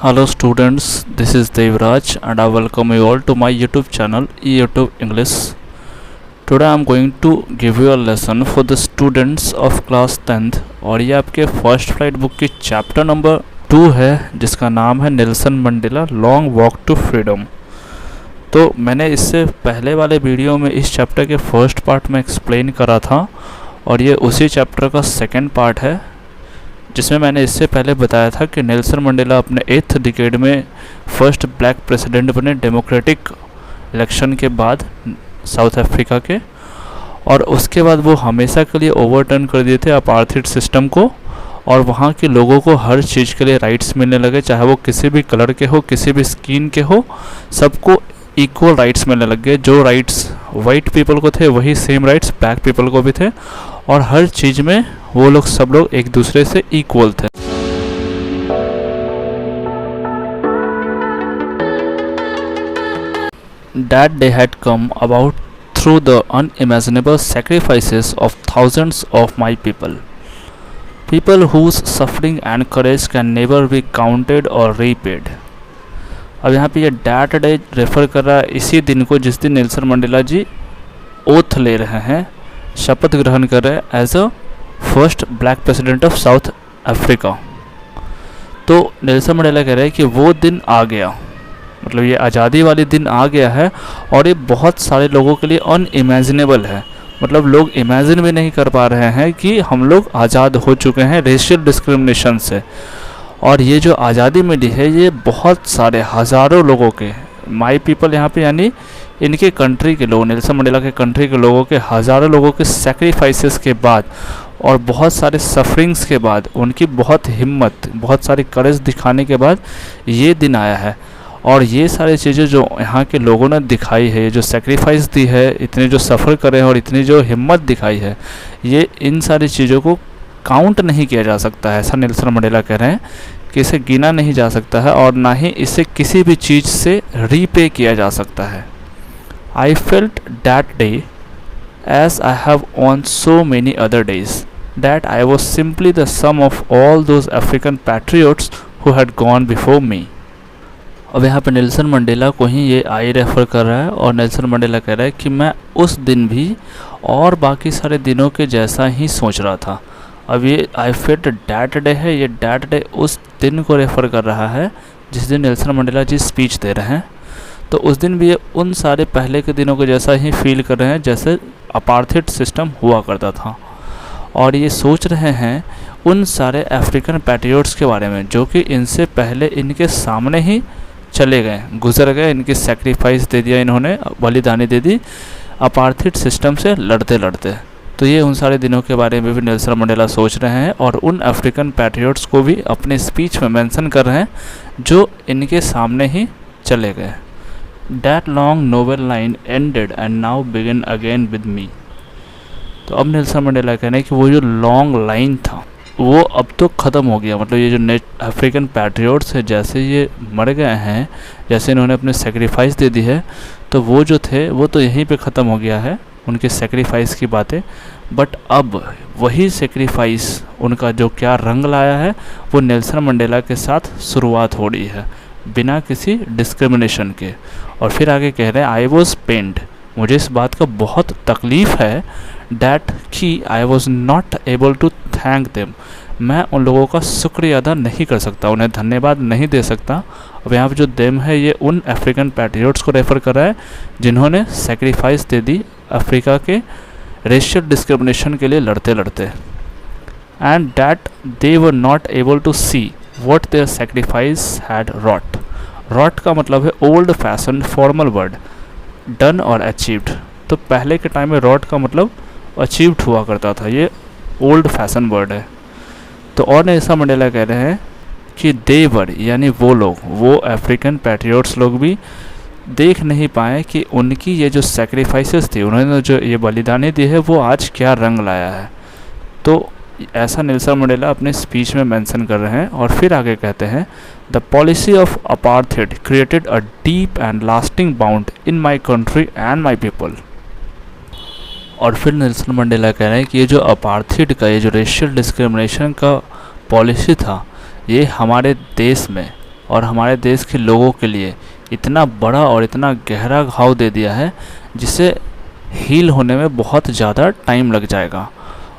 Hello students, this is Devraj and I welcome you all to my YouTube channel YouTube English. Today I am going to give you a lesson for the students of class 10th और ये आपके first flight book की chapter number 2 है जिसका नाम है Nelson Mandela long walk to freedom. तो मैंने इससे पहले वाले वीडियो में इस चैप्टर के फर्स्ट पार्ट में एक्सप्लेन करा था और ये उसी चैप्टर का सेकेंड पार्ट है जिसमें मैंने इससे पहले बताया था कि नेल्सन मंडेला अपने 8th डिकेड में फर्स्ट ब्लैक प्रेसिडेंट बने डेमोक्रेटिक इलेक्शन के बाद साउथ अफ्रीका के, और उसके बाद वो हमेशा के लिए ओवरटर्न कर दिए थे अपार्थाइड सिस्टम को और वहाँ के लोगों को हर चीज़ के लिए राइट्स मिलने लगे, चाहे वो किसी भी कलर के हो, किसी भी स्किन के हो, सबको इक्वल राइट्स मिलने लग गए। जो राइट्स वाइट पीपल को थे वही सेम राइट्स ब्लैक पीपल को भी थे और हर चीज़ में वो लोग सब लोग एक दूसरे से इक्वल थे। That day had come about through the unimaginable sacrifices of thousands of my people whose suffering and courage can never be counted or repaid। अब यहाँ पे ये डैट डे रेफ़र कर रहा है इसी दिन को जिस दिन नेल्सन मंडेला जी ओथ ले रहे हैं, शपथ ग्रहण कर रहे हैं as a first black president of South Africa. तो नेल्सन मंडेला कह रहे हैं कि वो दिन आ गया, मतलब ये आज़ादी वाली दिन आ गया है और ये बहुत सारे लोगों के लिए अनइमेजिनेबल है, मतलब लोग इमेजिन भी नहीं कर पा रहे हैं कि हम लोग आज़ाद हो चुके हैं रेशियल डिस्क्रिमिनेशन से। और ये जो आज़ादी मिली है ये बहुत सारे हज़ारों लोगों के माई पीपल यहाँ पे यानी इनके कंट्री के लोग, नेल्सन मंडेला के कंट्री के लोगों के हज़ारों लोगों के सेक्रीफाइसेस के बाद और बहुत सारे सफरिंग्स के बाद, उनकी बहुत हिम्मत, बहुत सारी करेज दिखाने के बाद ये दिन आया है। और ये सारी चीज़ें जो यहाँ के लोगों ने दिखाई है, जो सेक्रीफाइस दी है, इतने जो सफ़र करे हैं और इतनी जो हिम्मत दिखाई है, ये इन सारी चीज़ों को काउंट नहीं किया जा सकता है। ऐसा नेल्सन मंडेला कह रहे हैं कि इसे गिना नहीं जा सकता है और ना ही इसे किसी भी चीज़ से रीपे किया जा सकता है। I felt that day, as I have on so many other days, that I was simply the sum of all those African patriots who had gone before me। अब यहाँ पे नेल्सन मंडेला को ही ये आई refer कर रहा है और Nelson Mandela कह रहा है कि मैं उस दिन भी और बाकी सारे दिनों के जैसा ही सोच रहा था। अब ये आई फेल्ट डैट डे है, ये डैट डे उस दिन को रेफ़र कर रहा है जिस दिन नेल्सन मंडेला जी स्पीच दे रहे हैं। तो उस दिन भी ये उन सारे पहले के दिनों के जैसा ही फील कर रहे हैं जैसे अपार्थाइड सिस्टम हुआ करता था, और ये सोच रहे हैं उन सारे अफ्रीकन पैट्रियोट्स के बारे में जो कि इनसे पहले इनके सामने ही चले गए, गुजर गए, इनकी सेक्रीफाइस दे दिया, इन्होंने बलिदानी दे दी अपार्थाइड सिस्टम से लड़ते लड़ते। तो ये उन सारे दिनों के बारे में भी नेल्सन मंडेला सोच रहे हैं और उन अफ्रीकन पैट्रियोट्स को भी अपने स्पीच में मेंशन कर रहे हैं जो इनके सामने ही चले गए। That long novel line ended and now begin again with me। तो अब नेल्सन मंडेला कह रहे हैं कि वो जो लॉन्ग लाइन था वो अब तो ख़त्म हो गया, मतलब ये जो अफ्रीकन पैट्रियोट्स है जैसे ये मर गए हैं, जैसे इन्होंने अपने सेक्रीफाइस दे दी है, तो वो जो थे वो तो यहीं पे ख़त्म हो गया है उनके सेक्रीफाइस की बातें। बट अब वही सेक्रीफाइस उनका जो क्या रंग लाया है वो नेल्सन मंडेला के साथ शुरुआत हो रही है बिना किसी डिस्क्रिमिनेशन के। और फिर आगे कह रहे हैं आई वॉज पेन्ड, मुझे इस बात का बहुत तकलीफ़ है, डैट कि I was not able to thank them, मैं उन लोगों का शुक्रिया अदा नहीं कर सकता, उन्हें धन्यवाद नहीं दे सकता। अब यहाँ पे जो देम है ये उन अफ्रीकन पैट्रियोट्स को रेफ़र कर रहा है जिन्होंने सेक्रीफाइस दे दी अफ्रीका के रेशियल डिस्क्रिमिनेशन के लिए लड़ते लड़ते, and that they were not able to see what their sacrifice had wrought. Wrought का मतलब है old fashion formal word, done और अचीव्ड। तो पहले के टाइम में रॉट का मतलब अचीव्ड हुआ करता था, ये ओल्ड फैशन वर्ड है। तो और नेल्सन मंडेला कह रहे हैं कि देवर यानी वो लोग, वो अफ्रीकन पैट्रियोट्स लोग भी देख नहीं पाए कि उनकी ये जो सेक्रीफाइसेस थी, उन्होंने जो ये बलिदानी दी है वो आज क्या रंग लाया है। तो ऐसा नेल्सन मंडेला अपने स्पीच में मेंशन कर रहे हैं। और फिर आगे कहते हैं the policy of apartheid created a deep and lasting bound in my country and my people. और फिर नेल्सन मंडेला कह रहे हैं कि ये जो अपार्थाइड का, ये जो रेशियल डिस्क्रिमिनेशन का पॉलिसी था, ये हमारे देश में और हमारे देश के लोगों के लिए इतना बड़ा और इतना गहरा घाव दे दिया है जिसे हील होने में बहुत ज़्यादा टाइम लग जाएगा।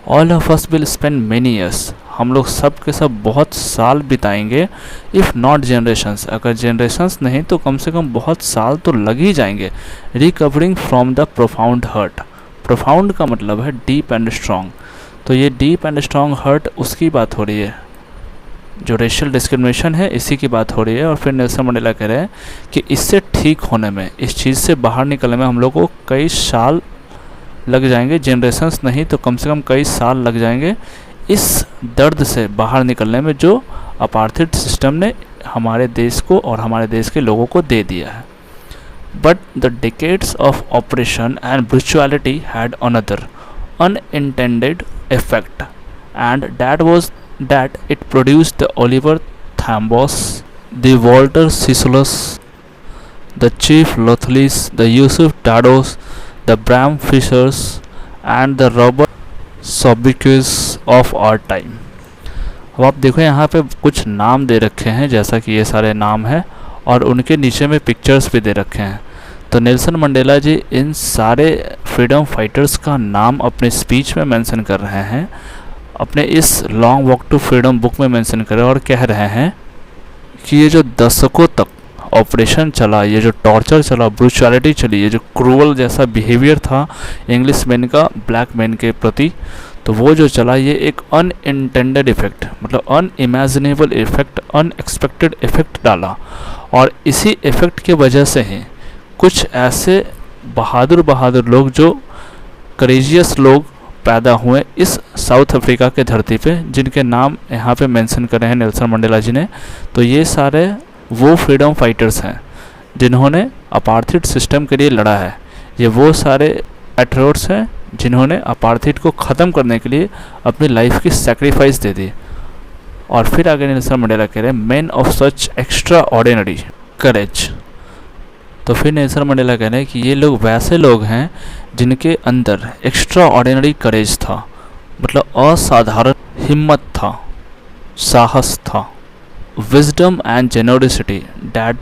All of us will spend many years, हम लोग सब के सब बहुत साल बिताएंगे। इफ़ नॉट जनरेशंस, अगर जनरेशंस नहीं तो कम से कम बहुत साल तो लग ही जाएंगे। Recovering from the profound hurt, profound का मतलब है डीप एंड स्ट्रॉन्ग, तो ये डीप एंड स्ट्रॉन्ग हर्ट उसकी बात हो रही है, जो रेशियल डिस्क्रिमिनेशन है इसी की बात हो रही है। और फिर नेल्सन मंडेला कह रहे हैं कि इससे ठीक होने में, इस चीज़ से बाहर निकलने में हम लोग को कई साल लग जाएंगे, जनरेशन्स नहीं तो कम से कम कई साल लग जाएंगे इस दर्द से बाहर निकलने में जो अपार्थिड सिस्टम ने हमारे देश को और हमारे देश के लोगों को दे दिया है। But the decades of operation and brutality had another unintended effect, and that was that it produced the Oliver Thambos, the Walter Sisulus, the Chief Lothleys, the Yusuf Dados, the Bram Fishers, and the Robert Sobikis of our time. अब आप देखो यहाँ पे कुछ नाम दे रखे हैं, जैसा कि ये सारे नाम हैं और उनके नीचे में पिक्चर्स भी दे रखे हैं। तो नेल्सन मंडेला जी इन सारे फ्रीडम फाइटर्स का नाम अपने स्पीच में मेंशन कर रहे हैं, अपने इस long walk to freedom book में मेंशन कर रहे हैं और कह रहे हैं कि ये जो दशकों तक ऑपरेशन चला, ये जो टॉर्चर चला, ब्रूचुअलिटी चली, ये जो क्रूअल जैसा बिहेवियर था इंग्लिश मैन का ब्लैक मैन के प्रति, तो वो जो चला ये एक अनइंटेंडेड इफ़ेक्ट, मतलब अनइमेजिनेबल इफ़ेक्ट, अनएक्सपेक्टेड इफ़ेक्ट डाला। और इसी इफ़ेक्ट की वजह से ही कुछ ऐसे बहादुर लोग, जो करेजियस लोग पैदा हुए इस साउथ अफ्रीका के धरती पे, जिनके नाम यहाँ पे मेंशन करे हैं नेल्सन मंडेला जी ने। तो ये सारे वो फ्रीडम फाइटर्स हैं जिन्होंने अपार्थिड सिस्टम के लिए लड़ा है। ये वो सारे एट्रोट्स हैं जिन्होंने अपार्थिड को ख़त्म करने के लिए अपनी लाइफ की सेक्रीफाइस दे दी। और फिर आगे नेल्सन मंडेला कह रहे हैं man of such extraordinary courage. तो फिर नेल्सन मंडेला कह रहे हैं कि ये लोग वैसे लोग हैं जिनके अंदर एक्स्ट्रा ऑर्डिनरी करेज था, मतलब असाधारण हिम्मत था, साहस था, wisdom and generosity that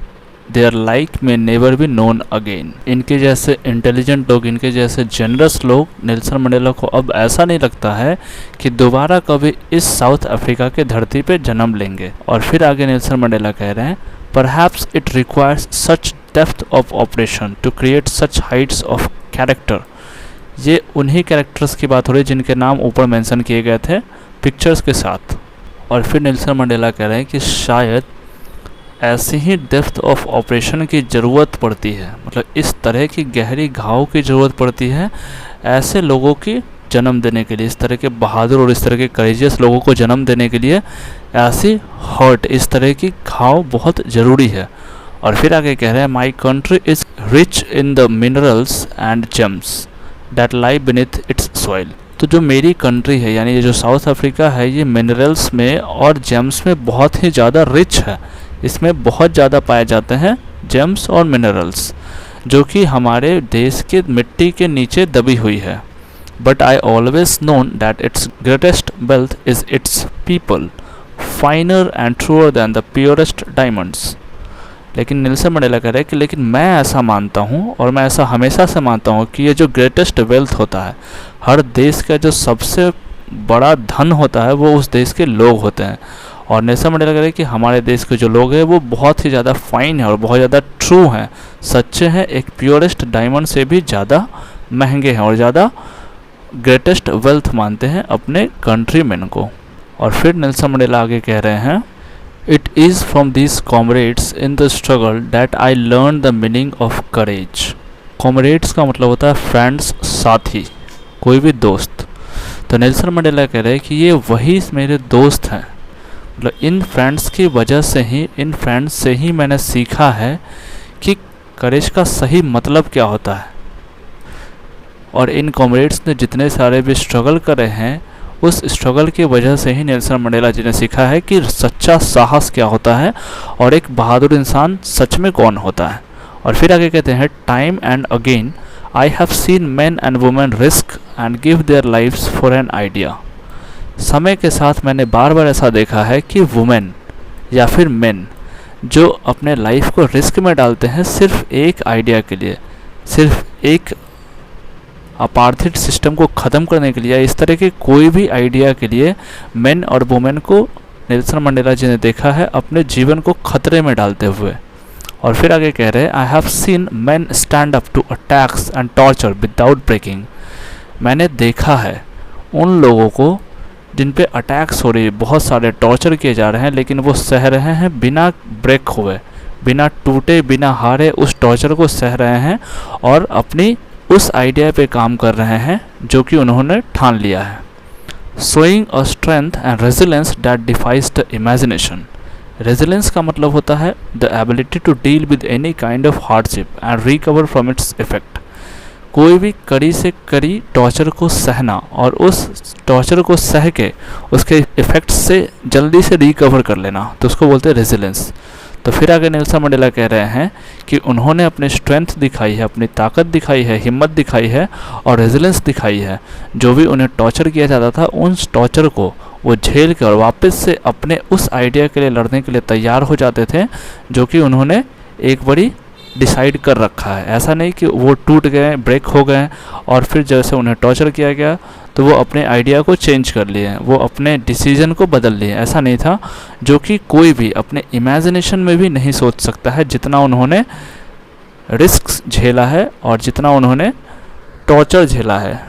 their like may never be known again. इनके जैसे इंटेलिजेंट लोग, इनके जैसे जनरस लोग नेल्सन मंडेला को अब ऐसा नहीं लगता है कि दोबारा कभी इस साउथ अफ्रीका के धरती पे जन्म लेंगे। और फिर आगे नेल्सन मंडेला कह रहे हैं perhaps it requires such depth of oppression to create such heights of character. ये उन्हीं कैरेक्टर्स की बात हो रही है जिनके नाम ऊपर मेंशन किए गए थे पिक्चर्स के साथ। और फिर नेल्सन मंडेला कह रहे हैं कि शायद ऐसी ही डेप्थ ऑफ ऑपरेशन की ज़रूरत पड़ती है, मतलब इस तरह की गहरी घाव की ज़रूरत पड़ती है ऐसे लोगों की जन्म देने के लिए, इस तरह के बहादुर और इस तरह के करेजियस लोगों को जन्म देने के लिए ऐसी हर्ट, इस तरह की घाव बहुत ज़रूरी है। और फिर आगे कह रहे हैं my country is rich in the minerals and James that lie beneath it's soil. तो जो मेरी कंट्री है, यानी ये जो साउथ अफ्रीका है, ये मिनरल्स में और जेम्स में बहुत ही ज़्यादा रिच है। इसमें बहुत ज़्यादा पाए जाते हैं जेम्स और मिनरल्स, जो कि हमारे देश के मिट्टी के नीचे दबी हुई है। But I always known that its greatest wealth is its people, finer and truer than the purest diamonds. लेकिन नेल्सन मंडेला कह रहे हैं कि लेकिन मैं ऐसा मानता हूँ और मैं ऐसा हमेशा से मानता हूँ कि ये जो ग्रेटेस्ट वेल्थ होता है, हर देश का जो सबसे बड़ा धन होता है वो उस देश के लोग होते हैं। और नेल्सन मंडेला कह रहे हैं कि हमारे देश के जो लोग हैं वो बहुत ही ज़्यादा फाइन है और बहुत ज़्यादा ट्रू हैं, सच्चे हैं, एक प्योरेस्ट डायमंड से भी ज़्यादा महंगे हैं और ज़्यादा ग्रेटेस्ट वेल्थ मानते हैं अपने कंट्रीमैन को। और फिर नेल्सन मंडेला आगे कह रहे हैं it is from this comrades in the struggle that I learn the meaning of courage. Comrades का मतलब होता है फ्रेंड्स, साथी, कोई भी दोस्त। तो नेल्सन मंडेला कह रहे हैं कि ये वही मेरे दोस्त हैं, मतलब इन फ्रेंड्स की वजह से ही, इन फ्रेंड्स से ही मैंने सीखा है कि करेज का सही मतलब क्या होता है। और इन कॉमरेड्स ने जितने सारे भी स्ट्रगल करे हैं, उस स्ट्रगल की वजह से ही नेल्सन मंडेला जी ने सीखा है कि सच्चा साहस क्या होता है और एक बहादुर इंसान सच में कौन होता है। और फिर आगे कहते हैं time and again I have seen man and women risk and give their lives for an idea. समय के साथ मैंने बार बार ऐसा देखा है कि वुमेन या फिर मेन जो अपने लाइफ को रिस्क में डालते हैं सिर्फ एक आइडिया के लिए, सिर्फ एक अपार्थित सिस्टम को ख़त्म करने के लिए, इस तरह के कोई भी आइडिया के लिए मेन और वुमेन को नेल्सन मंडेला जी ने देखा है अपने जीवन को खतरे में डालते हुए। और फिर आगे कह रहे हैं, I have seen man stand up to attacks and torture without breaking. मैंने देखा है उन लोगों को जिन पे अटैक्स हो रही है, बहुत सारे टॉर्चर किए जा रहे हैं, लेकिन वो सह रहे हैं बिना ब्रेक हुए, बिना टूटे, बिना हारे उस टॉर्चर को सह रहे हैं और अपनी उस आइडिया पे काम कर रहे हैं जो कि उन्होंने ठान लिया है। Showing a strength and resilience that defies the imagination. Resilience का मतलब होता है the ability to deal with any kind of hardship and recover from its effect. कोई भी कड़ी से कड़ी टॉर्चर को सहना और उस टॉर्चर को सह के उसके इफ़ेक्ट से जल्दी से रिकवर कर लेना, तो उसको बोलते हैं रेजिलेंस। तो फिर आगे नेल्सन मंडेला कह रहे हैं कि उन्होंने अपनी स्ट्रेंथ दिखाई है, अपनी ताकत दिखाई है, हिम्मत दिखाई है और रेजिलेंस दिखाई है। जो भी उन्हें टॉर्चर किया जाता था उन टॉर्चर को वो झेल कर वापस से अपने उस आइडिया के लिए लड़ने के लिए तैयार हो जाते थे जो कि उन्होंने एक बारी डिसाइड कर रखा है। ऐसा नहीं कि वो टूट गए, ब्रेक हो गए और फिर जैसे उन्हें टॉर्चर किया गया तो वो अपने आइडिया को चेंज कर लिए, वो अपने डिसीजन को बदल लिए। ऐसा नहीं था, जो कि कोई भी अपने इमेजिनेशन में भी नहीं सोच सकता है जितना उन्होंने रिस्क झेला है और जितना उन्होंने टॉर्चर झेला है।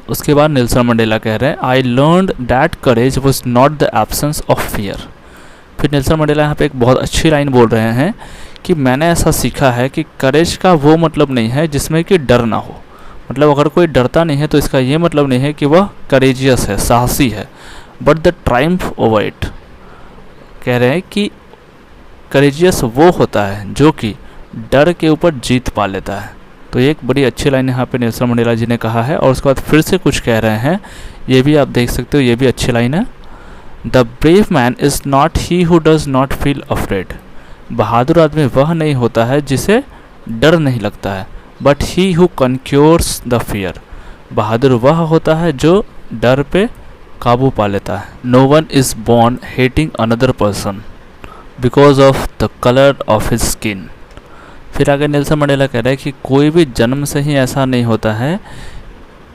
उसके बाद नेल्सन मंडेला कह रहे हैं, I learned that courage was not the absence of fear. फिर नेल्सन मंडेला यहाँ पे एक बहुत अच्छी लाइन बोल रहे हैं कि मैंने ऐसा सीखा है कि करेज का वो मतलब नहीं है जिसमें कि डर ना हो। मतलब अगर कोई डरता नहीं है तो इसका ये मतलब नहीं है कि वह करेजियस है, साहसी है, but the Triumph over it. कह रहे हैं कि करेजियस वो होता है जो कि डर के ऊपर जीत पा लेता है। तो ये एक बड़ी अच्छी लाइन यहाँ पे नेल्सन मंडेला जी ने कहा है। और उसके बाद फिर से कुछ कह रहे हैं, ये भी आप देख सकते हो, ये भी अच्छी लाइन है। The brave man is not he who does not feel afraid. बहादुर आदमी वह नहीं होता है जिसे डर नहीं लगता है, but he who conquers the fear. बहादुर वह होता है जो डर पे काबू पा लेता है। No one is born hating another person because of the colour of his skin. फिर आगे नेल्सन मंडेला कह रहा है कि कोई भी जन्म से ही ऐसा नहीं होता है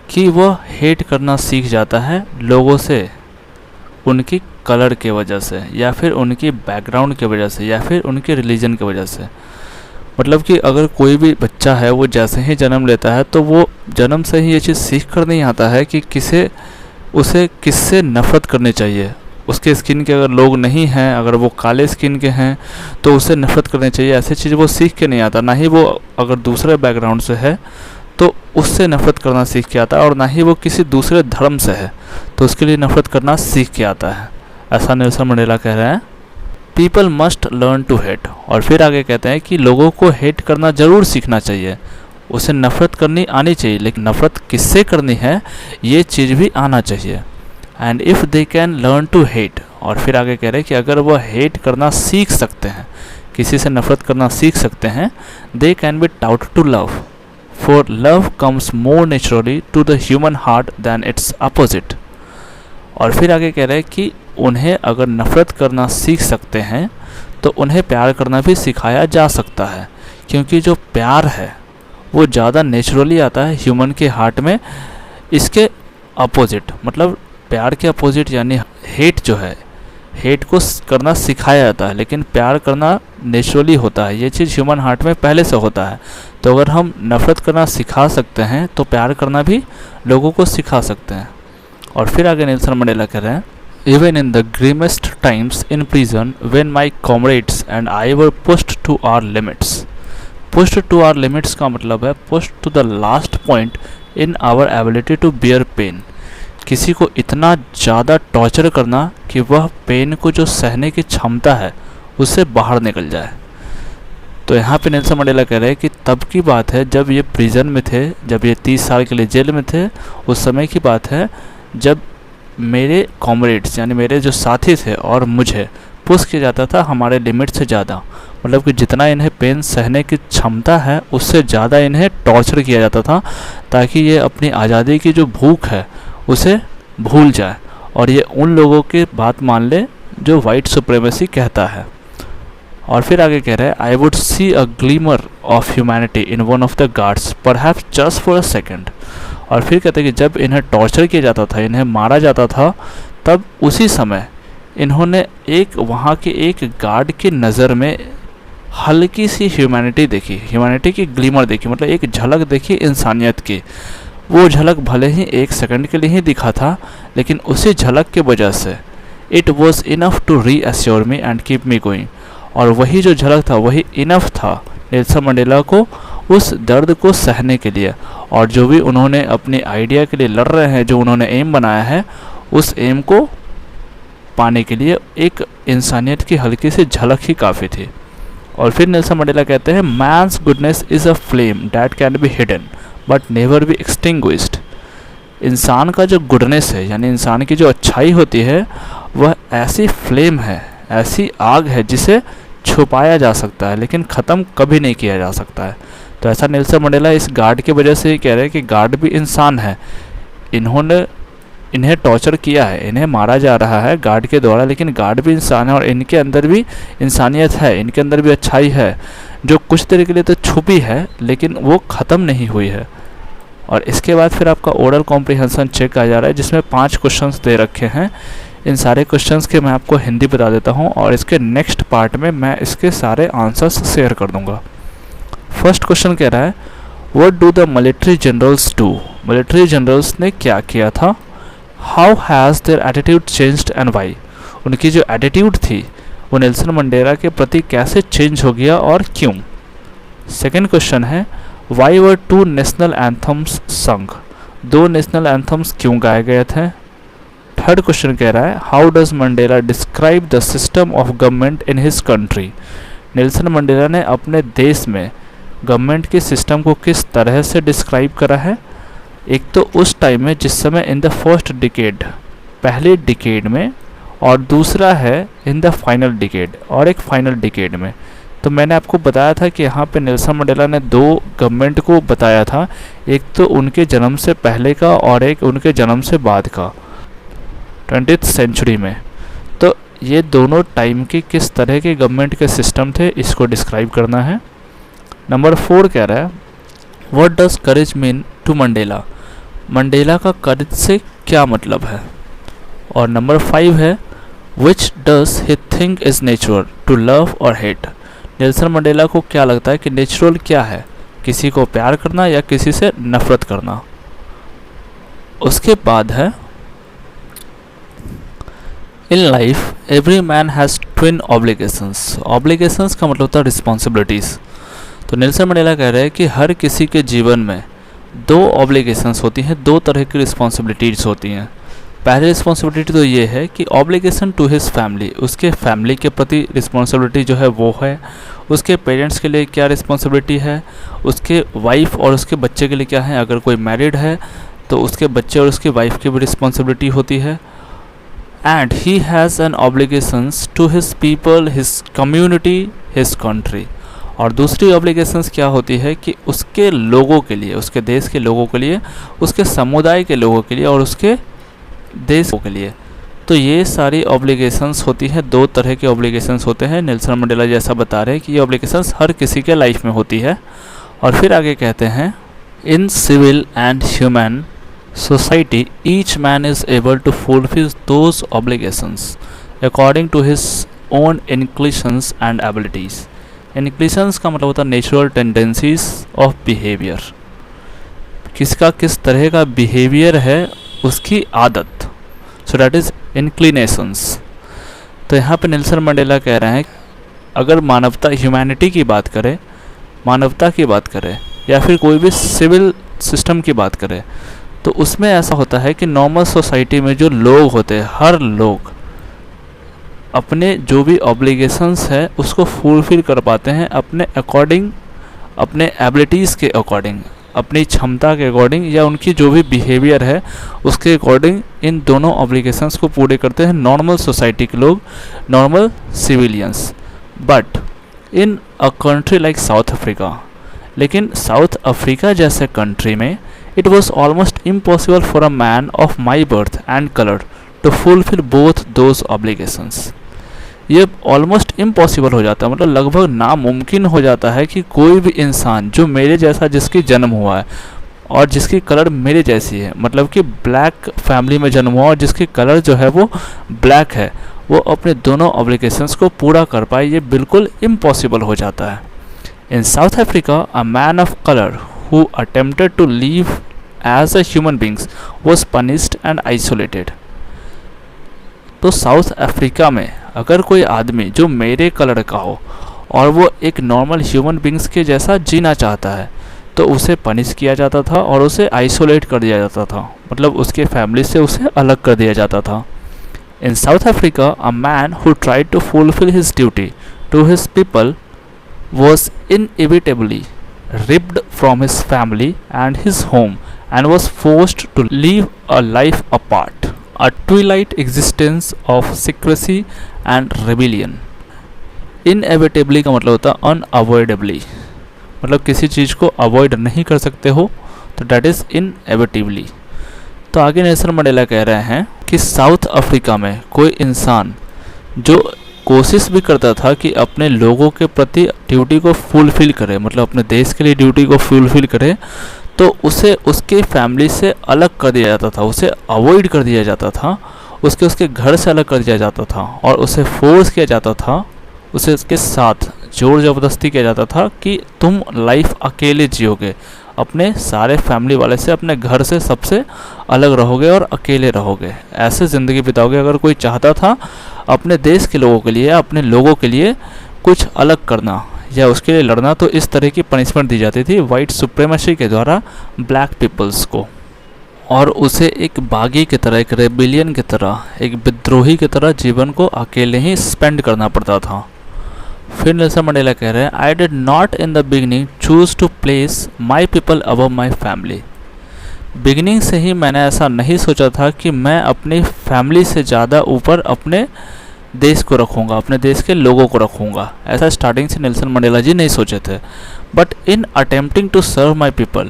कि वह हेट करना सीख जाता है लोगों से उनकी कलर के वजह से या फिर उनकी बैकग्राउंड की वजह से या फिर उनके रिलीजन की वजह से। मतलब कि अगर कोई भी बच्चा है वो जैसे ही जन्म लेता है तो वो जन्म से ही ये चीज़ सीख कर नहीं आता है कि उसे किससे नफ़रत करनी चाहिए। उसके स्किन के अगर लोग नहीं हैं, अगर वो काले स्किन के हैं तो उससे नफ़रत करनी चाहिए, ऐसी चीज़ वो सीख के नहीं आता। ना ही वो अगर दूसरे बैकग्राउंड से है तो उससे नफ़रत करना सीख के आता है, और ना ही वो किसी दूसरे धर्म से है तो उसके लिए नफ़रत करना सीख के आता है। ऐसा नेल्सन मंडेला कह रहे हैं। People must learn to hate. और फिर आगे कहते हैं कि लोगों को हेट करना ज़रूर सीखना चाहिए, उसे नफ़रत करनी आनी चाहिए, लेकिन नफ़रत किससे करनी है ये चीज़ भी आना चाहिए। And if they can learn to hate. और फिर आगे कह रहे हैं कि अगर वह हेट करना सीख सकते हैं, किसी से नफ़रत करना सीख सकते हैं, they can be taught to love, for love comes more naturally to the human heart than its opposite. और फिर आगे कह रहे हैं कि उन्हें अगर नफ़रत करना सीख सकते हैं तो उन्हें प्यार करना भी सिखाया जा सकता है, क्योंकि जो प्यार है वो ज़्यादा नेचुरली आता है ह्यूमन के हार्ट में। इसके अपोजिट मतलब प्यार के अपोजिट यानी हेट जो है, हेट को करना सिखाया जाता है, लेकिन प्यार करना नेचुरली होता है। ये चीज़ ह्यूमन हार्ट में पहले से होता है। तो अगर हम नफ़रत करना सिखा सकते हैं तो प्यार करना भी लोगों को सिखा सकते हैं। और फिर आगे नेल्सन मंडेला कह रहे हैं, even in the grimmest times in prison when my comrades and I were pushed to our limits. Pushed to our limits का मतलब है pushed to the last point in our ability to bear pain. किसी को इतना ज़्यादा torture करना कि वह पेन को जो सहने की क्षमता है उससे बाहर निकल जाए। तो यहाँ पे नेल्सन मंडेला कह रहे हैं कि तब की बात है जब ये प्रिजन में थे, जब ये 30 साल के लिए जेल में थे, उस समय की बात है जब मेरे कॉमरेड्स यानी मेरे जो साथी थे और मुझे पुश किया जाता था हमारे लिमिट से ज़्यादा। मतलब कि जितना इन्हें पेन सहने की क्षमता है उससे ज़्यादा इन्हें टॉर्चर किया जाता था, ताकि ये अपनी आज़ादी की जो भूख है उसे भूल जाए और ये उन लोगों की बात मान ले जो वाइट सुप्रीमेसी कहता है। और फिर आगे कह रहा है I would see a glimmer of humanity in one of the guards perhaps just for a second. और फिर कहते हैं कि जब इन्हें टॉर्चर किया जाता था, इन्हें मारा जाता था, तब उसी समय इन्होंने एक वहाँ के एक गार्ड की नज़र में हल्की सी ह्यूमैनिटी देखी, ह्यूमैनिटी की ग्लीमर देखी, मतलब एक झलक देखी इंसानियत की। वो झलक भले ही एक सेकंड के लिए ही दिखा था, लेकिन उसी झलक के वजह से it was enough to reassure me and keep me going. और वही जो झलक था वही इनफ था नेल्सन मंडेला को उस दर्द को सहने के लिए। और जो भी उन्होंने अपनी आइडिया के लिए लड़ रहे हैं, जो उन्होंने एम बनाया है, उस एम को पाने के लिए एक इंसानियत की हल्की सी झलक ही काफ़ी थी। और फिर नेल्सन मंडेला कहते हैं man's goodness is a flame that can be hidden but never be extinguished. इंसान का जो गुडनेस है, यानी इंसान की जो अच्छाई होती है, वह ऐसी फ्लेम है, ऐसी आग है जिसे छुपाया जा सकता है लेकिन ख़त्म कभी नहीं किया जा सकता है। तो ऐसा नेल्सन मंडेला इस गार्ड की वजह से ही कह रहे हैं कि गार्ड भी इंसान है, इन्हें टॉर्चर किया है, इन्हें मारा जा रहा है गार्ड के द्वारा, लेकिन गार्ड भी इंसान है और इनके अंदर भी इंसानियत है, इनके अंदर भी अच्छाई है, जो कुछ देर के लिए तो छुपी है लेकिन वो ख़त्म नहीं हुई है। और इसके बाद फिर आपका ओरल कॉम्प्रिहेंशन चेक आ जा रहा है, जिसमें 5 क्वेश्चंस दे रखे हैं। इन सारे क्वेश्चंस के मैं आपको हिंदी बता देता हूँ और इसके नेक्स्ट पार्ट में मैं इसके सारे आंसर्स शेयर कर दूँगा। फर्स्ट क्वेश्चन कह रहा है what do the military generals do. Military generals ने क्या किया था। How has their attitude changed and why. उनकी जो एटीट्यूड थी वो नेल्सन मंडेला के प्रति कैसे चेंज हो गया और क्यों। सेकेंड क्वेश्चन है वाई वर 2 नेशनल एंथम्स संग। 2 नेशनल एंथम्स क्यों गाए गए थे। थर्ड क्वेश्चन कह रहा है how does Mandela describe the system of government in his country. Nelson Mandela ने अपने देश में गवर्नमेंट के सिस्टम को किस तरह से डिस्क्राइब करा है। एक तो उस टाइम में जिस समय इन द फर्स्ट डिकेड, पहले डिकेड में, और दूसरा है इन द फाइनल डिकेड, और एक फाइनल डिकेड में। तो मैंने आपको बताया था कि यहाँ पे नेल्सन मंडेला ने 2 गवर्नमेंट को बताया था, एक तो उनके जन्म से पहले का और एक उनके जन्म से बाद का 20th सेंचुरी में। तो ये दोनों टाइम के किस तरह के गवर्नमेंट के सिस्टम थे, इसको डिस्क्राइब करना है। नंबर 4 कह रहा है what does courage mean to Mandela. Mandela का करेज से क्या मतलब है। और नंबर 5 है which does he think is natural to love और हेट। नेल्सन मंडेला को क्या लगता है कि नेचुरल क्या है, किसी को प्यार करना या किसी से नफरत करना। उसके बाद है in life every man has twin obligations. Obligations का मतलब होता है रिस्पॉन्सिबिलिटीज़। तो नेल्सन मंडेला कह रहे हैं कि हर किसी के जीवन में 2 ऑब्लिगेशंस होती हैं, 2 तरह की रिस्पॉन्सिबिलिटीज़ होती हैं। पहली रिस्पॉन्सिबिलिटी तो ये है कि ऑब्लिगेशन टू हिज फैमिली, उसके फैमिली के प्रति रिस्पॉन्सिबिलिटी जो है वो है। उसके पेरेंट्स के लिए क्या रिस्पॉन्सिबिलिटी है, उसके वाइफ और उसके बच्चे के लिए क्या है। अगर कोई मैरिड है तो उसके बच्चे और उसकी वाइफ की भी रिस्पॉन्सिबिलिटी होती है। And he has an obligations to his people, his community, his country. और दूसरी ऑब्लिगेशंस क्या होती है कि उसके लोगों के लिए, उसके देश के लोगों के लिए, उसके समुदाय के लोगों के लिए और उसके देशों के लिए। तो ये सारी ऑब्लिगेशंस होती हैं, 2 तरह के ऑब्लिगेशंस होते हैं। नेल्सन मंडेला जैसा बता रहे हैं कि ये ऑब्लिगेशंस हर किसी के लाइफ में होती है। और फिर आगे कहते हैं in civil and human society each man is able to fulfil those obligations according to his own inclinations and abilities. Inclinations का मतलब होता है नेचुरल टेंडेंसीज ऑफ बिहेवियर, किसका किस तरह का बिहेवियर है, उसकी आदत। So that is inclinations. तो यहाँ पे नेल्सन मंडेला कह रहे हैं अगर मानवता, ह्यूमैनिटी की बात करें, मानवता की बात करें या फिर कोई भी सिविल सिस्टम की बात करें, तो उसमें ऐसा होता है कि नॉर्मल सोसाइटी में जो लोग होते हैं, हर लोग अपने जो भी ऑब्लिगेशंस है उसको फुलफिल कर पाते हैं अपने अकॉर्डिंग, अपने एबिलिटीज़ के अकॉर्डिंग, अपनी क्षमता के अकॉर्डिंग, या उनकी जो भी बिहेवियर है उसके अकॉर्डिंग इन दोनों ऑब्लिगेशंस को पूरे करते हैं नॉर्मल सोसाइटी के लोग, normal civilians. But in a country like South Africa, लेकिन साउथ अफ्रीका जैसे कंट्री में it was almost impossible for a man of my birth and colour to fulfil both those obligations. ये almost impossible हो जाता है, मतलब लगभग नामुमकिन हो जाता है कि कोई भी इंसान जो मेरे जैसा, जिसकी जन्म हुआ है और जिसकी कलर मेरे जैसी है, मतलब कि ब्लैक फैमिली में जन्म हुआ और जिसकी कलर जो है वो ब्लैक है, वो अपने दोनों ऑब्लिगेशंस को पूरा कर पाए। ये बिल्कुल इम्पॉसिबल हो जाता है। In South Africa a man of colour who attempted to live as a human beings was punished and isolated. तो साउथ अफ्रीका में अगर कोई आदमी जो मेरे कलर का हो और वो एक नॉर्मल ह्यूमन बींग्स के जैसा जीना चाहता है तो उसे पनिश किया जाता था और उसे आइसोलेट कर दिया जाता था, मतलब उसके फैमिली से उसे अलग कर दिया जाता था। In South Africa a man who tried to fulfil his duty to his people was inevitably ripped from his family and his home and was forced to live a life apart, a twilight existence of secrecy and rebellion. Inevitably का मतलब होता है unavoidably, मतलब किसी चीज़ को avoid नहीं कर सकते हो तो डैट इज़ inevitably। तो आगे नेल्सन मंडेला कह रहे हैं कि साउथ अफ्रीका में कोई इंसान जो कोशिश भी करता था कि अपने लोगों के प्रति ड्यूटी को फुलफ़िल करे, मतलब अपने देश के लिए ड्यूटी को फुलफ़िल करे, तो उसे उसके फैमिली से अलग कर दिया जाता था, उसे अवॉइड कर दिया जाता था, उसके घर से अलग कर दिया जाता था और उसे फोर्स किया जाता था, उसे उसके साथ जोर ज़बरदस्ती किया जाता था कि तुम लाइफ अकेले जियोगे, अपने सारे फैमिली वाले से, अपने घर से सबसे अलग रहोगे और अकेले रहोगे, ऐसे ज़िंदगी बिताओगे। अगर कोई चाहता था अपने देश के लोगों के लिए, अपने लोगों के लिए कुछ अलग करना या उसके लिए लड़ना, तो इस तरह की पनिशमेंट दी जाती थी वाइट सुप्रीमेसी के द्वारा ब्लैक पीपल्स को, और उसे एक बागी की तरह, एक रेबिलियन की तरह, एक विद्रोही की तरह जीवन को अकेले ही स्पेंड करना पड़ता था। फिर नेल्सन मंडेला कह रहे हैं, I did not in the beginning choose to place my people above my family. Beginning से ही मैंने ऐसा नहीं सोचा था कि मैं अपनी फैमिली से ज़्यादा ऊपर अपने देश को रखूँगा, अपने देश के लोगों को रखूँगा। ऐसा स्टार्टिंग से नेल्सन मंडेला जी नहीं सोचे थे। But in attempting to serve my people,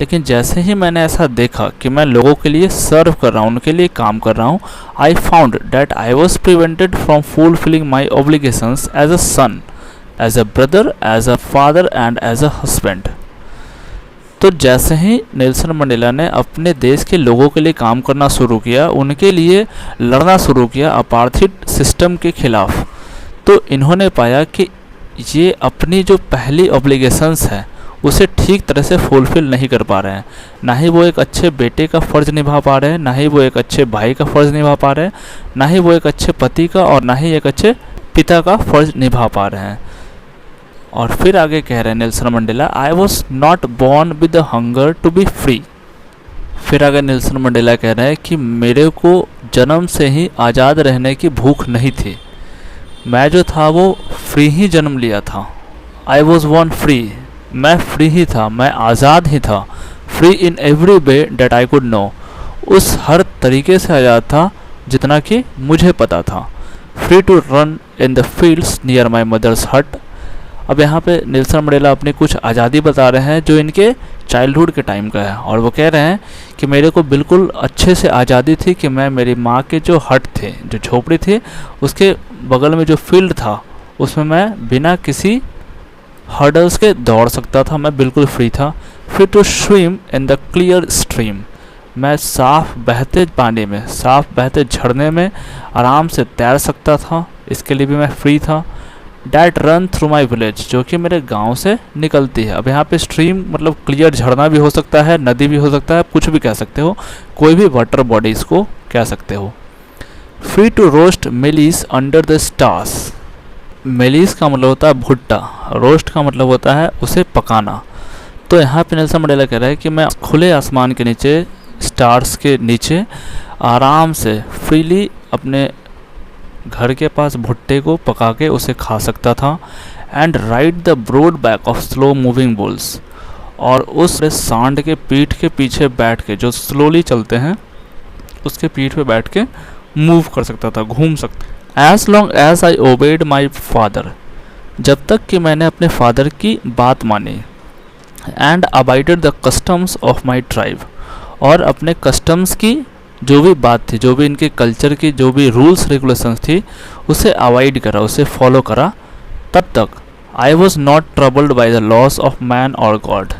लेकिन जैसे ही मैंने ऐसा देखा कि मैं लोगों के लिए सर्व कर रहा हूँ, उनके लिए काम कर रहा हूँ, I found that I was prevented from fulfilling my obligations as a son, as a brother, as a father and as a husband. तो जैसे ही नेल्सन मंडेला ने अपने देश के लोगों के लिए काम करना शुरू किया, उनके लिए लड़ना शुरू किया अपार्थाइड सिस्टम के खिलाफ, तो इन्होंने पाया कि ये अपनी जो पहली ऑब्लिगेशंस है उसे ठीक तरह से फुलफिल नहीं कर पा रहे हैं। ना ही वो एक अच्छे बेटे का फ़र्ज़ निभा पा रहे हैं, ना ही वो एक अच्छे भाई का फ़र्ज़ निभा पा रहे हैं, ना ही वो एक अच्छे पति का और ना ही एक अच्छे पिता का फ़र्ज़ निभा पा रहे हैं। और फिर आगे कह रहे हैं Nelson Mandela, I was not born with the hunger to be free. फिर आगे नेल्सन मंडेला कह रहे हैं कि मेरे को जन्म से ही आज़ाद रहने की भूख नहीं थी, मैं जो था वो फ्री ही जन्म लिया था। आई वॉज बॉर्न फ्री, मैं फ्री ही था, मैं आज़ाद ही था। Free in every way that I could know, उस हर तरीके से आज़ाद था जितना कि मुझे पता था। Free to run in the fields near my mother's hut. अब यहाँ पे नेल्सन मंडेला अपनी कुछ आज़ादी बता रहे हैं जो इनके चाइल्डहुड के टाइम का है, और वो कह रहे हैं कि मेरे को बिल्कुल अच्छे से आज़ादी थी कि मैं मेरी माँ के जो हट थे, जो झोपड़ी थी, उसके बगल में जो फील्ड था उसमें मैं बिना किसी हर्डल्स के दौड़ सकता था, मैं बिल्कुल फ्री था। Free to swim in the clear stream, मैं साफ़ बहते पानी में, साफ़ बहते झरने में आराम से तैर सकता था, इसके लिए भी मैं फ्री था। That run through my village, जो कि मेरे गांव से निकलती है। अब यहाँ पे स्ट्रीम मतलब क्लियर झरना भी हो सकता है, नदी भी हो सकता है, कुछ भी कह सकते हो, कोई भी वाटर बॉडीज़ को कह सकते हो। फ्री टू रोस्ट मिलीस अंडर द स्टार्स, मेलीस का मतलब होता है भुट्टा, रोस्ट का मतलब होता है उसे पकाना। तो यहाँ पे नेल्सन मंडेला कह रहा है कि मैं खुले आसमान के नीचे, स्टार्स के नीचे आराम से फ्रीली अपने घर के पास भुट्टे को पका के उसे खा सकता था। And ride the broad back of slow moving bulls, और उस सांड के पीठ के पीछे बैठ के, जो स्लोली चलते हैं उसके पीठ पे बैठ के मूव कर सकता था, घूम सकता। As long as I obeyed my father, जब तक कि मैंने अपने फादर की बात मानी। And abided the customs of my tribe, और अपने कस्टम्स की जो भी बात थी, जो भी इनके कल्चर की जो भी रूल्स रेगुलेशंस थी, उसे अवॉइड करा, उसे फॉलो करा, तब तक आई was not troubled by the loss of man और गॉड।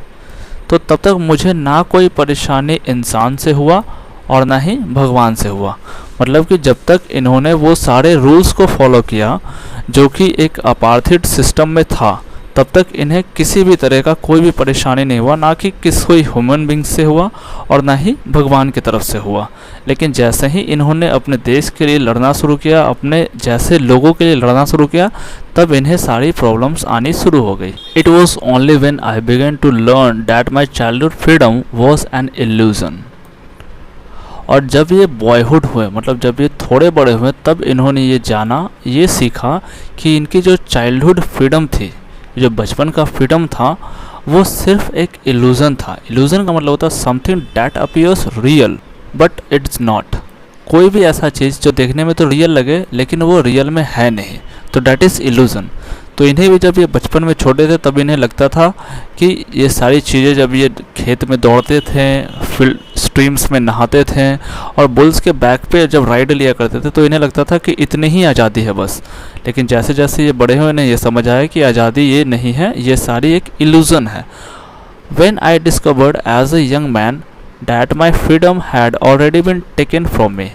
तो तब तक मुझे ना कोई परेशानी इंसान से हुआ और ना ही भगवान से हुआ। मतलब कि जब तक इन्होंने वो सारे रूल्स को फॉलो किया जो कि एक अपार्थाइड सिस्टम में था, तब तक इन्हें किसी भी तरह का कोई भी परेशानी नहीं हुआ, ना कि कोई ह्यूमन बींग से हुआ और ना ही भगवान की तरफ से हुआ। लेकिन जैसे ही इन्होंने अपने देश के लिए लड़ना शुरू किया, अपने जैसे लोगों के लिए लड़ना शुरू किया, तब इन्हें सारी प्रॉब्लम्स आनी शुरू हो गई। It was only when I began to learn that my childhood freedom was an illusion. और जब ये बॉयहुड हुए, मतलब जब ये थोड़े बड़े हुए, तब इन्होंने ये जाना, ये सीखा कि इनकी जो चाइल्डहुड फ्रीडम थी, जो बचपन का फ्रीडम था, वो सिर्फ एक इल्यूज़न था। इल्यूज़न का मतलब होता है something that appears real but it's not. कोई भी ऐसा चीज़ जो देखने में तो रियल लगे लेकिन वो रियल में है नहीं, तो दैट इज़ इल्यूज़न। तो इन्हें भी जब ये बचपन में छोटे थे तब इन्हें लगता था कि ये सारी चीज़ें, जब ये खेत में दौड़ते थे, फील्ड स्ट्रीम्स में नहाते थे और बुल्स के बैक पे जब राइड लिया करते थे, तो इन्हें लगता था कि इतनी ही आज़ादी है बस। लेकिन जैसे जैसे ये बड़े हुए इन्हें ये समझ आया कि आज़ादी ये नहीं है, ये सारी एक इल्यूज़न है। When I discovered as a young man that my freedom had already been taken from me,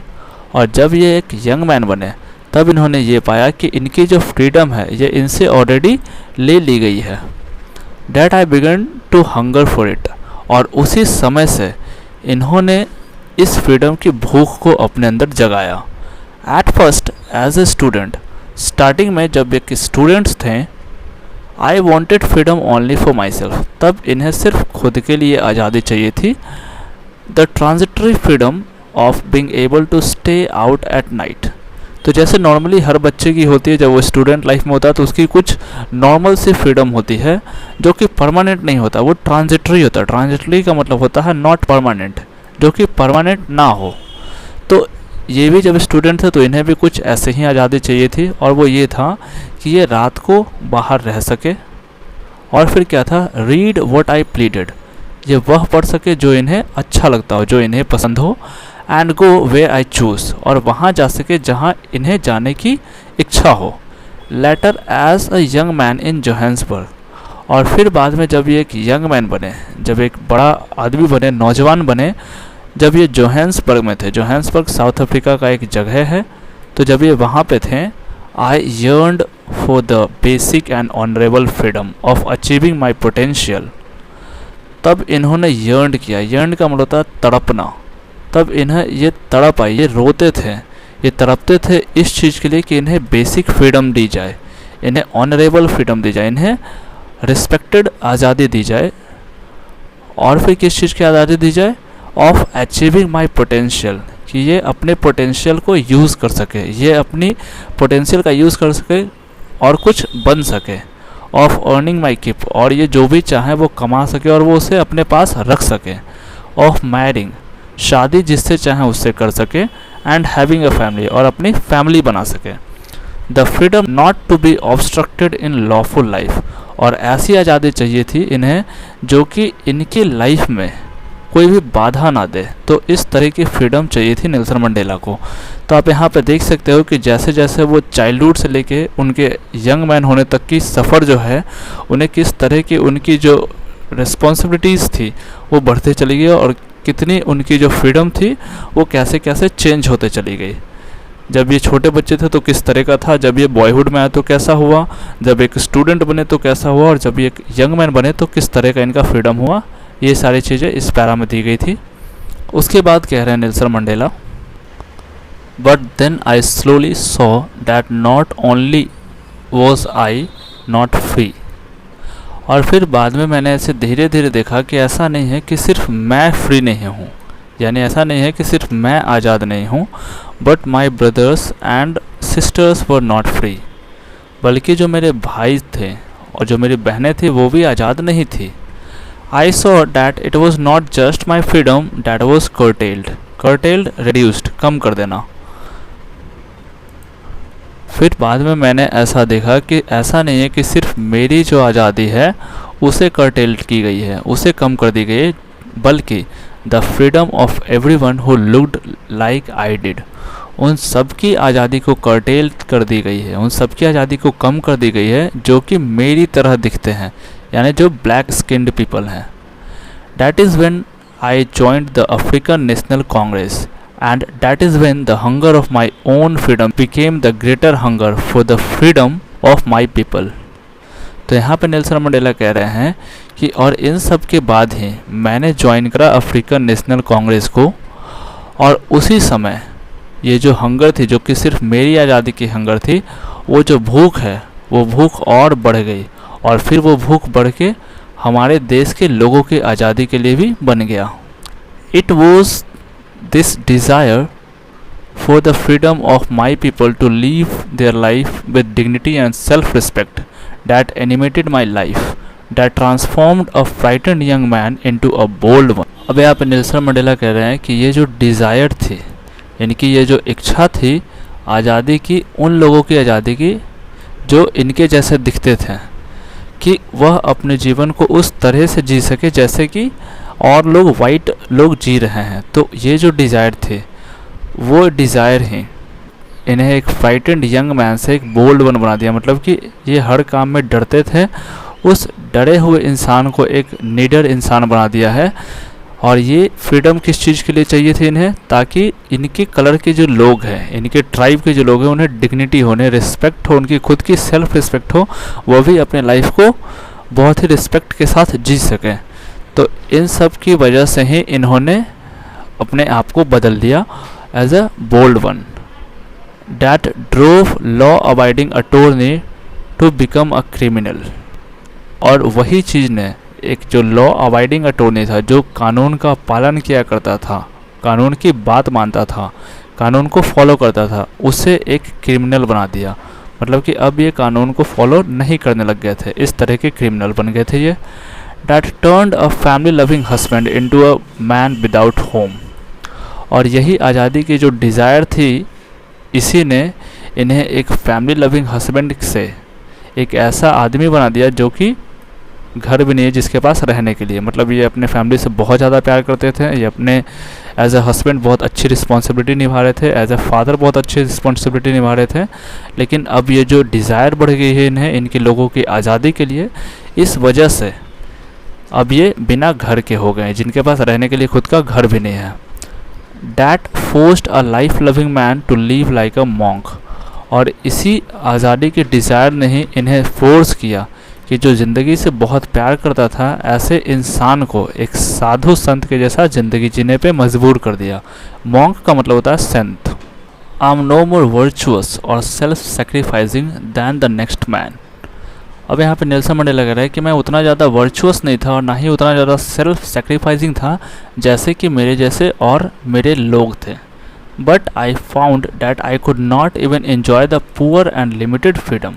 और जब ये एक यंग मैन बने तब इन्होंने ये पाया कि इनकी जो फ्रीडम है ये इनसे ऑलरेडी ले ली गई है। That I began to hunger for it, और उसी समय से इन्होंने इस फ्रीडम की भूख को अपने अंदर जगाया। At first as a student, starting में जब एक स्टूडेंट्स थे, I wanted freedom only for myself, तब इन्हें सिर्फ खुद के लिए आज़ादी चाहिए थी। The transitory freedom of being able to stay out at night, तो जैसे नॉर्मली हर बच्चे की होती है, जब वो स्टूडेंट लाइफ में होता है तो उसकी कुछ नॉर्मल सी फ्रीडम होती है जो कि परमानेंट नहीं होता, वो ट्रांजिटरी होता है। ट्रांजिटरी का मतलब होता है नॉट परमानेंट, जो कि परमानेंट ना हो। तो ये भी जब स्टूडेंट थे तो इन्हें भी कुछ ऐसे ही आज़ादी चाहिए थी, और वो ये था कि ये रात को बाहर रह सके, और फिर क्या था, रीड व्हाट आई प्लीडेड, ये वह पढ़ सके जो इन्हें अच्छा लगता हो, जो इन्हें पसंद हो, and go way I choose, और वहाँ जा सके जहाँ इन्हें जाने की इच्छा हो। Later as a young man in Johannesburg, और फिर बाद में जब ये एक यंग मैन बने, जब एक बड़ा आदमी बने, नौजवान बने, जब ये जोहान्सबर्ग में थे। जोहान्सबर्ग साउथ अफ्रीका का एक जगह है। तो जब ये वहाँ पे थे, I yearned for the basic and honourable freedom of achieving my potential, तब इन्होंने यर्न किया। यर्न का मतलब होता है तड़पना। तब इन्हें ये तड़प आई, ये रोते थे, ये तड़पते थे इस चीज़ के लिए कि इन्हें बेसिक फ्रीडम दी जाए, इन्हें ऑनरेबल फ्रीडम दी जाए, इन्हें रिस्पेक्टेड आज़ादी दी जाए। और फिर किस चीज़ की आज़ादी दी जाए, ऑफ अचीविंग माई पोटेंशियल, कि ये अपने पोटेंशियल को यूज़ कर सके, ये अपनी पोटेंशियल का यूज़ कर सके और कुछ बन सके। ऑफ अर्निंग माई कीप, और ये जो भी चाहे वो कमा सके और वो उसे अपने पास रख सके। ऑफ मैरिंग, शादी जिससे चाहे उससे कर सके। एंड हैविंग अ फैमिली, और अपनी फैमिली बना सके। The freedom not to be obstructed in lawful life, और ऐसी आज़ादी चाहिए थी इन्हें जो कि इनकी लाइफ में कोई भी बाधा ना दे। तो इस तरह की फ्रीडम चाहिए थी नेल्सन मंडेला को। तो आप यहाँ पे देख सकते हो कि जैसे जैसे वो चाइल्डहुड से लेके उनके यंग मैन होने तक की सफ़र जो है, उन्हें किस तरह की उनकी जो रिस्पॉन्सिबिलिटीज़ थी वो बढ़ते चली गई, और कितनी उनकी जो फ्रीडम थी वो कैसे कैसे चेंज होते चली गई। जब ये छोटे बच्चे थे तो किस तरह का था, जब ये बॉयहुड में आए तो कैसा हुआ, जब एक स्टूडेंट बने तो कैसा हुआ, और जब ये एक यंग मैन बने तो किस तरह का इनका फ्रीडम हुआ। ये सारी चीज़ें इस पैरा में दी गई थी। उसके बाद कह रहे हैं Nelson Mandela, but then I slowly saw that not only was I not free, और फिर बाद में मैंने ऐसे धीरे धीरे देखा कि ऐसा नहीं है कि सिर्फ मैं फ्री नहीं हूँ, यानी ऐसा नहीं है कि सिर्फ मैं आज़ाद नहीं हूँ, but my brothers and sisters were not free, बल्कि जो मेरे भाई थे और जो मेरी बहनें थी वो भी आज़ाद नहीं थी। I saw that it was not just my freedom that was curtailed, reduced, कम कर देना। फिर बाद में मैंने ऐसा देखा कि ऐसा नहीं है कि सिर्फ मेरी जो आज़ादी है उसे curtailed की गई है, उसे कम कर दी गई है, बल्कि the freedom of everyone who looked like I did. उन सब की आज़ादी को कर्टेल कर दी गई है, उन सब की आज़ादी को कम कर दी गई है जो कि मेरी तरह दिखते हैं, यानी जो ब्लैक स्किन्ड पीपल हैं। That is when I joined the African National Congress, and that is when the hunger of my own freedom became the greater hunger for the freedom of my people। तो यहाँ पे Nelson Mandela कह रहे हैं कि और इन सब के बाद ही मैंने ज्वाइन करा अफ्रीकन नेशनल कांग्रेस को, और उसी समय ये जो हंगर थी, जो कि सिर्फ मेरी आज़ादी की हंगर थी, वो जो भूख है वो भूख और बढ़ गई, और फिर वो भूख बढ़ के हमारे देश के लोगों की आज़ादी के लिए भी बन गया। It was this desire for the freedom of my people to live their life with dignity and self respect that animated my life, that transformed a frightened young man into a bold one. अब यहाँ पे Nelson Mandela कह रहे हैं कि ये जो desire थी, यानी कि ये जो इच्छा थी आज़ादी की, उन लोगों की आज़ादी की जो इनके जैसे दिखते थे, कि वह अपने जीवन को उस तरह से जी सके जैसे कि और लोग वाइट लोग जी रहे हैं। तो ये जो डिज़ायर थे, वो डिज़ायर ही इन्हें एक फ्राइटेंड यंग मैन से एक बोल्ड वन बना दिया। मतलब कि ये हर काम में डरते थे, उस डरे हुए इंसान को एक निडर इंसान बना दिया है। और ये फ्रीडम किस चीज़ के लिए चाहिए थी इन्हें, ताकि इनके कलर के जो लोग हैं, इनके ट्राइब के जो लोग हैं, उन्हें डिग्निटी हो, उन्हें रिस्पेक्ट हो, उनकी खुद की सेल्फ रिस्पेक्ट हो, वो भी अपने लाइफ को बहुत ही रिस्पेक्ट के साथ जी सकें। तो इन सब की वजह से ही इन्होंने अपने आप को बदल दिया as a bold one that drove law abiding attorney to become a criminal. और वही चीज़ ने एक जो लॉ अबाइडिंग अटॉर्नी था, जो कानून का पालन किया करता था, कानून की बात मानता था, कानून को फॉलो करता था, उसे एक क्रिमिनल बना दिया। मतलब कि अब ये कानून को फॉलो नहीं करने लग गए थे, इस तरह के क्रिमिनल बन गए थे ये। That turned a family loving husband into a man without home. और यही आज़ादी की जो डिज़ायर थी, इसी ने इन्हें एक फैमिली लविंग हस्बैंड से एक ऐसा आदमी बना दिया जो कि घर भी नहीं है जिसके पास रहने के लिए। मतलब ये अपने फैमिली से बहुत ज़्यादा प्यार करते थे, ये अपने एज अ हस्बैंड बहुत अच्छी रिस्पॉन्सिबिलिटी निभा रहे थे, एज अ फादर बहुत अच्छी रिस्पॉन्सिबिलिटी निभा रहे थे। लेकिन अब ये जो डिज़ायर बढ़ गई है इन्हें, इनके लोगों की आज़ादी के लिए, इस वजह से अब ये बिना घर के हो गए, जिनके पास रहने के लिए खुद का घर भी नहीं है। That forced a life loving man to live like a monk. और इसी आज़ादी के डिज़ायर ने ही इन्हें फोर्स किया कि जो ज़िंदगी से बहुत प्यार करता था, ऐसे इंसान को एक साधु संत के जैसा ज़िंदगी जीने पे मजबूर कर दिया। मॉन्क का मतलब होता है संत। I am no more virtuous or self sacrificing than the next man. अब यहाँ पे नेल्सन मंडेला कह रहा है कि मैं उतना ज़्यादा वर्चुअस नहीं था और ना ही उतना ज़्यादा सेल्फ सेक्रीफाइसिंग था जैसे कि मेरे जैसे और मेरे लोग थे। But I found that I could not even enjoy the poor and limited freedom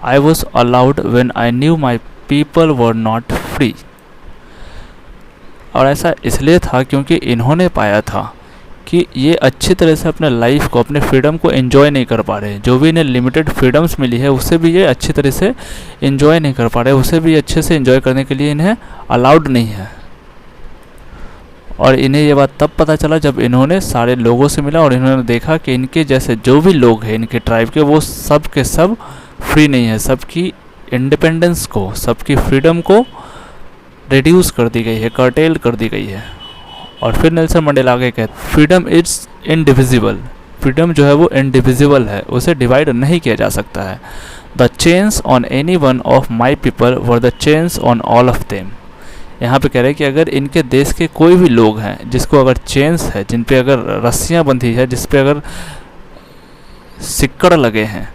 I was allowed when I knew my people were not free। और ऐसा इसलिए था क्योंकि इन्होंने पाया था कि ये अच्छी तरह से अपने लाइफ को, अपने फ्रीडम को एंजॉय नहीं कर पा रहे। जो भी इन्हें लिमिटेड फ्रीडम्स मिली है उससे भी ये अच्छी तरह से एंजॉय नहीं कर पा रहे, उसे भी अच्छे से एंजॉय करने के लिए इन्हें अलाउड नहीं है। और इन्हें ये बात तब पता चला जब इन्होंने सारे लोगों से मिला और इन्होंने देखा कि इनके जैसे जो भी लोग हैं इनके ट्राइब के, वो सब के सब फ्री नहीं है। सबकी इंडिपेंडेंस को, सबकी फ्रीडम को रिड्यूस कर दी गई है, कर्टेल कर दी गई है। और फिर नेल्सन मंडेला आगे कहते, फ्रीडम इज़ इनडिविजिबल। फ्रीडम जो है वो इनडिविजिबल है, उसे डिवाइड नहीं किया जा सकता है। The chains on any one of my people were the chains on all of them. यहाँ पे कह रहे हैं कि अगर इनके देश के कोई भी लोग हैं जिसको अगर चेन्स है, जिन पे अगर रस्सियाँ बंधी है, जिस पे अगर सिक्कड़ लगे हैं,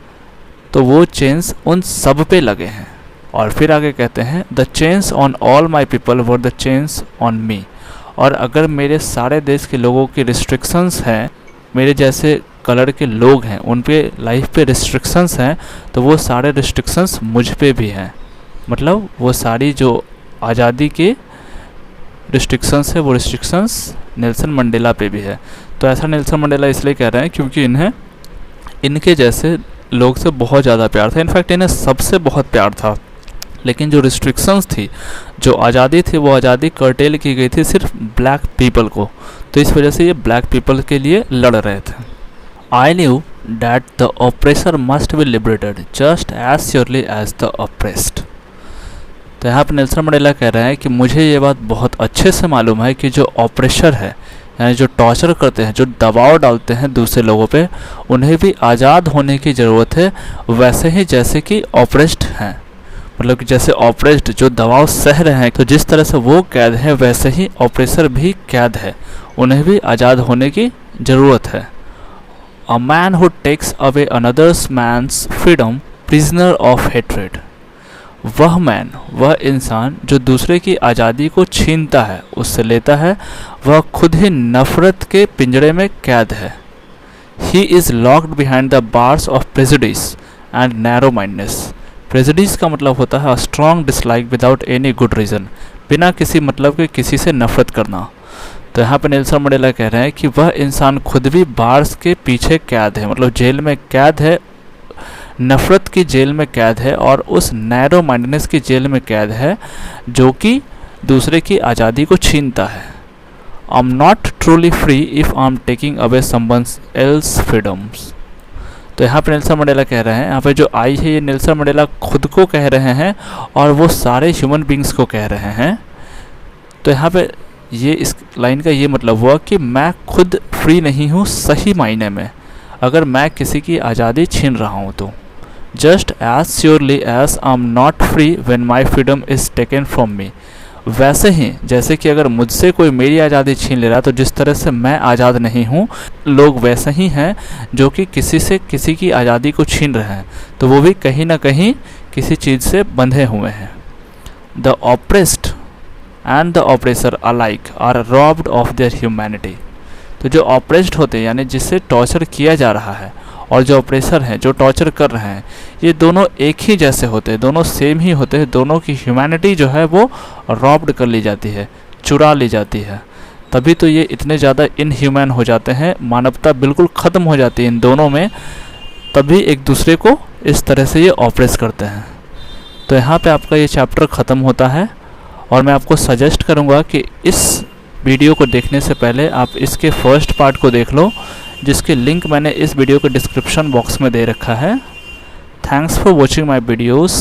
तो वो चेन्स उन सब पे लगे हैं। और फिर आगे कहते हैं, the chains on all my people were the chains on me. और अगर मेरे सारे देश के लोगों की रिस्ट्रिक्शंस हैं, मेरे जैसे कलर के लोग हैं, उन पे लाइफ पे रिस्ट्रिक्शंस हैं, तो वो सारे रिस्ट्रिक्शंस मुझ पे भी हैं। मतलब वो सारी जो आज़ादी के रिस्ट्रिक्शंस है, वो रिस्ट्रिक्शंस नेल्सन मंडेला पे भी है। तो ऐसा नेल्सन मंडेला इसलिए कह रहे हैं क्योंकि इन्हें इनके जैसे लोग से बहुत ज़्यादा प्यार था। इनफैक्ट इन्हें सबसे बहुत प्यार था। लेकिन जो रिस्ट्रिक्शंस थी, जो आज़ादी थी, वो आज़ादी कर्टेल की गई थी सिर्फ ब्लैक पीपल को। तो इस वजह से ये ब्लैक पीपल के लिए लड़ रहे थे। I knew that the oppressor must be liberated just as surely as the oppressed. तो यहाँ पर नेल्सन मंडेला कह रहे हैं कि मुझे ये बात बहुत अच्छे से मालूम है कि जो ऑप्रेशर है, यानी जो टॉर्चर करते हैं, जो दबाव डालते हैं दूसरे लोगों पे, उन्हें भी आज़ाद होने की ज़रूरत है, वैसे ही जैसे कि ऑप्रेस्ड हैं। मतलब कि जैसे ऑप्रेस्ड जो दबाव सह रहे हैं, तो जिस तरह से वो कैद है, वैसे ही ऑप्रेसर भी कैद है, उन्हें भी आज़ाद होने की ज़रूरत है। A man who takes away another's man's freedom prisoner of hatred. वह मैन, वह इंसान जो दूसरे की आज़ादी को छीनता है, उससे लेता है, वह खुद ही नफ़रत के पिंजरे में कैद है। He is locked behind the bars of prejudice and narrow mindness. Prejudice का मतलब होता है strong dislike without any good reason, बिना किसी मतलब के किसी से नफरत करना। तो यहाँ पर नेल्सन मंडेला कह रहे हैं कि वह इंसान खुद भी बार्स के पीछे कैद है, मतलब जेल में कैद है, नफ़रत की जेल में कैद है, और उस नैरो माइंडनेस की जेल में कैद है जो कि दूसरे की आज़ादी को छीनता है। आई am not truly free if I am taking away someone else freedoms. तो यहाँ पर नेल्सन मंडेला कह रहे हैं, यहाँ पे जो आई है ये नेल्सन मंडेला खुद को कह रहे हैं और वो सारे ह्यूमन बींग्स को कह रहे हैं। तो यहाँ पे ये इस लाइन का ये मतलब हुआ कि मैं खुद फ्री नहीं हूँ सही मायने में, अगर मैं किसी की आज़ादी छीन रहा हूँ तो। Just as surely as I am not free when my freedom is taken from me. वैसे ही जैसे कि अगर मुझसे कोई मेरी आज़ादी छीन ले रहा है, तो जिस तरह से मैं आज़ाद नहीं हूँ, लोग वैसे ही हैं जो कि किसी से किसी की आज़ादी को छीन रहे हैं, तो वो भी कहीं ना कहीं किसी चीज़ से बंधे हुए हैं। The oppressed and the oppressor alike are robbed of their humanity. तो जो ऑप्रेस्ड होते हैं, यानी जिससे टॉर्चर किया जा रहा है, और जो ऑप्रेसर हैं, जो टॉर्चर कर रहे हैं, ये दोनों एक ही जैसे होते हैं, दोनों सेम ही होते हैं। दोनों की ह्यूमैनिटी जो है वो रॉब्ड कर ली जाती है, चुरा ली जाती है। तभी तो ये इतने ज़्यादा इनह्यूमैन हो जाते हैं, मानवता बिल्कुल ख़त्म हो जाती है इन दोनों में, तभी एक दूसरे को इस तरह से ये ऑप्रेस करते हैं। तो यहाँ पे आपका ये चैप्टर ख़त्म होता है, और मैं आपको सजेस्ट करूँगा कि इस वीडियो को देखने से पहले आप इसके फर्स्ट पार्ट को देख लो, जिसकी लिंक मैंने इस वीडियो के डिस्क्रिप्शन बॉक्स में दे रखा है। Thanks for watching my videos.